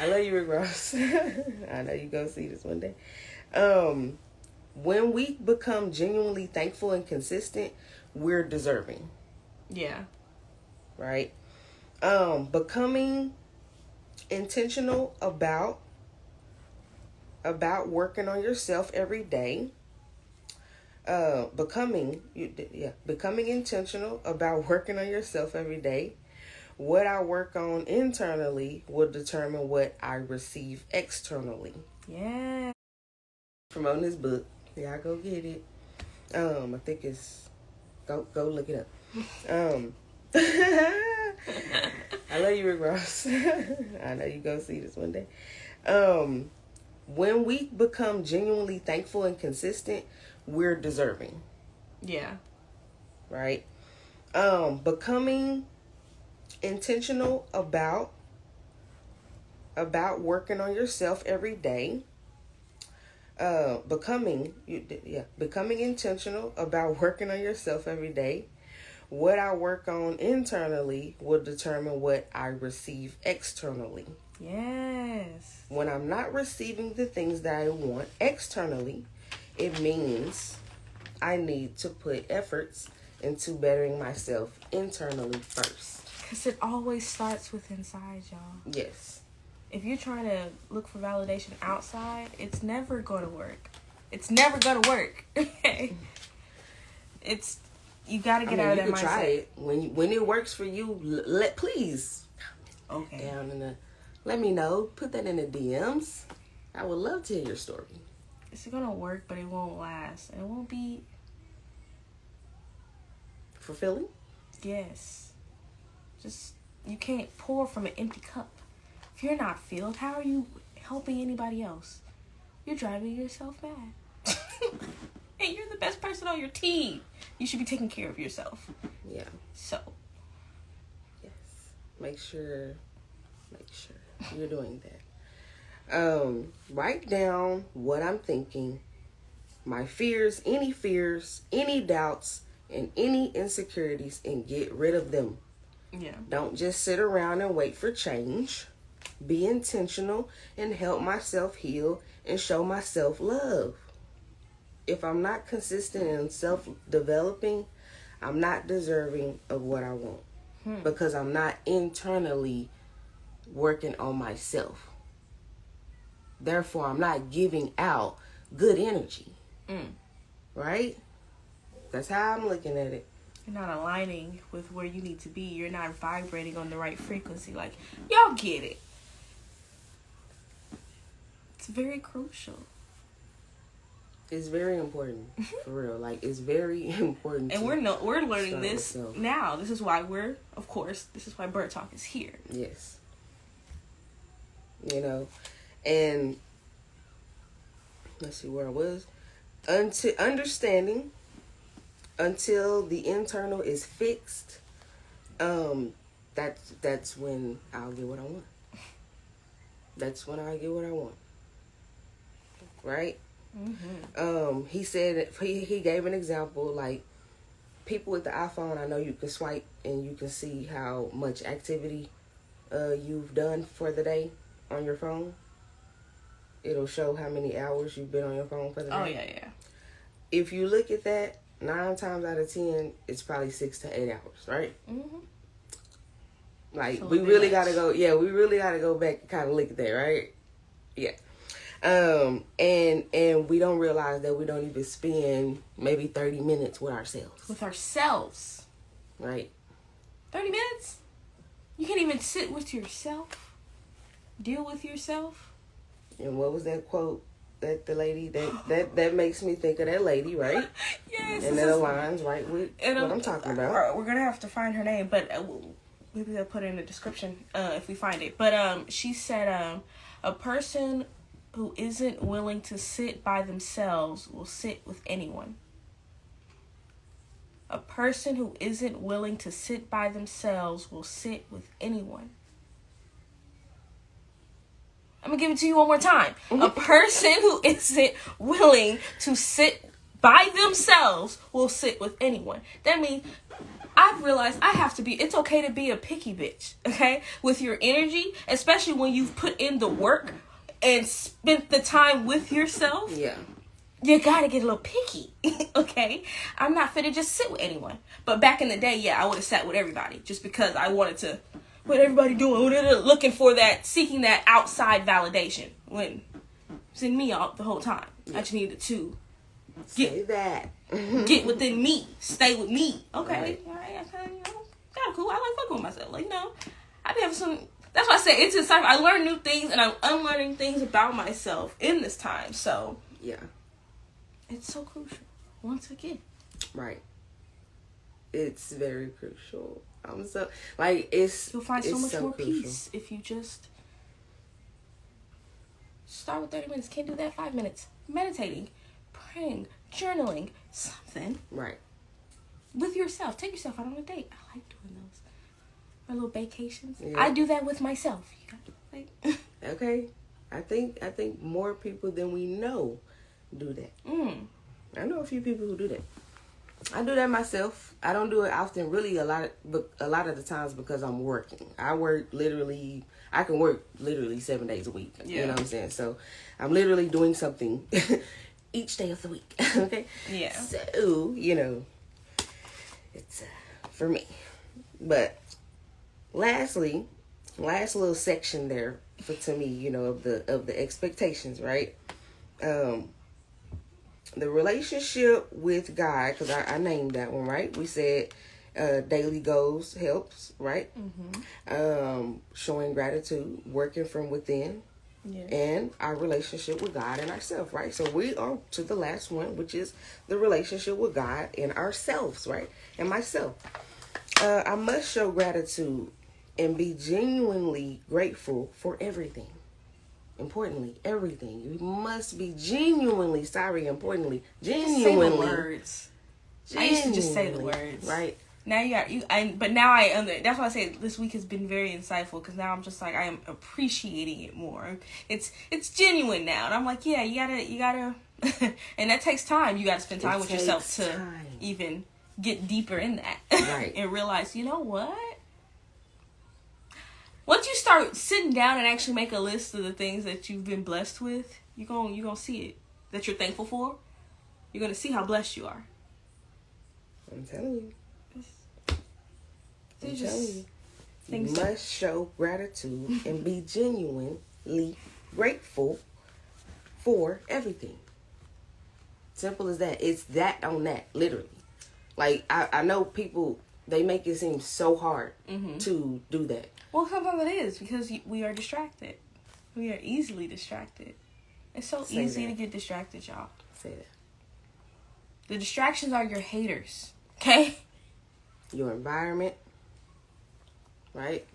I love you, Rick Ross. I know you gonna see this one day. When we become genuinely thankful and consistent, we're deserving. Yeah. Right? Becoming intentional about working on yourself every day. Becoming intentional about working on yourself every day. What I work on internally will determine what I receive externally. Yeah. Promoting this book. Yeah, go get it. I think it's go look it up. I love you, Rick Ross. I know you gonna see this one day. When we become genuinely thankful and consistent, we're deserving. Yeah. Right? Becoming intentional about working on yourself every day. Becoming intentional about working on yourself every day. What I work on internally will determine what I receive externally. Yes. When I'm not receiving the things that I want externally, it means I need to put efforts into bettering myself internally first. Because it always starts with inside, y'all. Yes. If you're trying to look for validation outside, it's never going to work. It's never going to work. Okay? You got to get out of that mindset. Try it. When it works for you, please okay. down let me know. Put that in the DMs. I would love to hear your story. It's going to work, but it won't last. It won't be fulfilling? Yes. Just, you can't pour from an empty cup. If you're not filled, how are you helping anybody else? You're driving yourself mad. And you're the best person on your team. You should be taking care of yourself. Yeah. So. Yes. Make sure you're doing that. Write down what I'm thinking, my fears, any doubts, and any insecurities, and get rid of them. Yeah. Don't just sit around and wait for change. Be intentional and help myself heal and show myself love. If I'm not consistent in self-developing, I'm not deserving of what I want. Because I'm not internally working on myself. Therefore, I'm not giving out good energy. Right? That's how I'm looking at it. You're not aligning with where you need to be. You're not vibrating on the right frequency. Like, y'all get it. It's very crucial. It's very important, for real. Like, it's very important. And we're learning this now. This is why this is why BYRD Talk is here. Yes. You know, and let's see where I was. Understanding until the internal is fixed, that's when I'll get what I want. That's when I get what I want. Right? Mm-hmm. He said, he gave an example, like, people with the iPhone, I know you can swipe and you can see how much activity you've done for the day on your phone. It'll show how many hours you've been on your phone for the day. Oh, yeah. If you look at that, 9 times out of 10, it's probably 6 to 8 hours, right? Mm-hmm. Like, we really got to go back and kind of look at that, right? Yeah. And we don't realize that we don't even spend maybe 30 minutes with ourselves. With ourselves. Right. 30 minutes? You can't even sit with yourself? Deal with yourself? And what was that quote that the lady, that makes me think of that lady, right? Yes. And that aligns right with what I'm talking about. We're going to have to find her name, but maybe they'll put it in the description if we find it. But she said a person who isn't willing to sit by themselves will sit with anyone. A person who isn't willing to sit by themselves will sit with anyone. I'm going to give it to you one more time. A person who isn't willing to sit by themselves will sit with anyone. That means I I've realized I have to be, it's okay to be a picky bitch, okay? With your energy, especially when you've put in the work and spent the time with yourself. Yeah. You gotta get a little picky, okay? I'm not fit to just sit with anyone. But back in the day, yeah, I would have sat with everybody just because I wanted to, what everybody doing, looking for that, seeking that outside validation when it's in me all the whole time. I just needed to get within me, stay with me. Okay, all right, kind of, kind of cool. I like fucking with myself. Like, I be having some. That's why I say it's inside. I learn new things, and I'm unlearning things about myself in this time. So yeah, it's so crucial. Once again, right. It's very crucial. I'm so like it's. You'll find so much more crucial. peace if you just start with 30 minutes. Can't do that 5 minutes. Meditating, praying, journaling, something. Right. With yourself. Take yourself out on a date. I like doing those. My little vacations. Yeah. I do that with myself. Okay. I think more people than we know do that. I know a few people who do that. I do that myself. I don't do it often, really a lot of the times because I'm working. I can work literally 7 days a week. Yeah. You know what I'm saying? So I'm literally doing something each day of the week. Okay? Yeah. So, it's for me. But lastly, last little section there to me, of the expectations, right? The relationship with God, because I named that one, right? We said daily goals helps, right? Showing gratitude, working from within, and our relationship with God and ourselves, right? So we are to the last one, which is the relationship with God and ourselves, right? And myself. I must show gratitude and be genuinely grateful for everything. Importantly, everything. You must be genuinely genuinely. Say the words. I used to just say the words. Right. Now but now that's why I say this week has been very insightful, because now I'm just like, I am appreciating it more. It's genuine now. And I'm like, yeah, you gotta, and that takes time. You gotta spend time with yourself to even get deeper in that. Right. And realize, you know what? Once you start sitting down and actually make a list of the things that you've been blessed with, you're gonna see it, that you're thankful for. You're gonna see how blessed you are. I'm telling you. You must show gratitude and be genuinely grateful for everything. Simple as that. It's that on that, literally. Like, I know people, they make it seem so hard to do that. Well, sometimes it is, because we are distracted. We are easily distracted. It's so easy to get distracted, y'all. Say that. The distractions are your haters, okay? Your environment, right?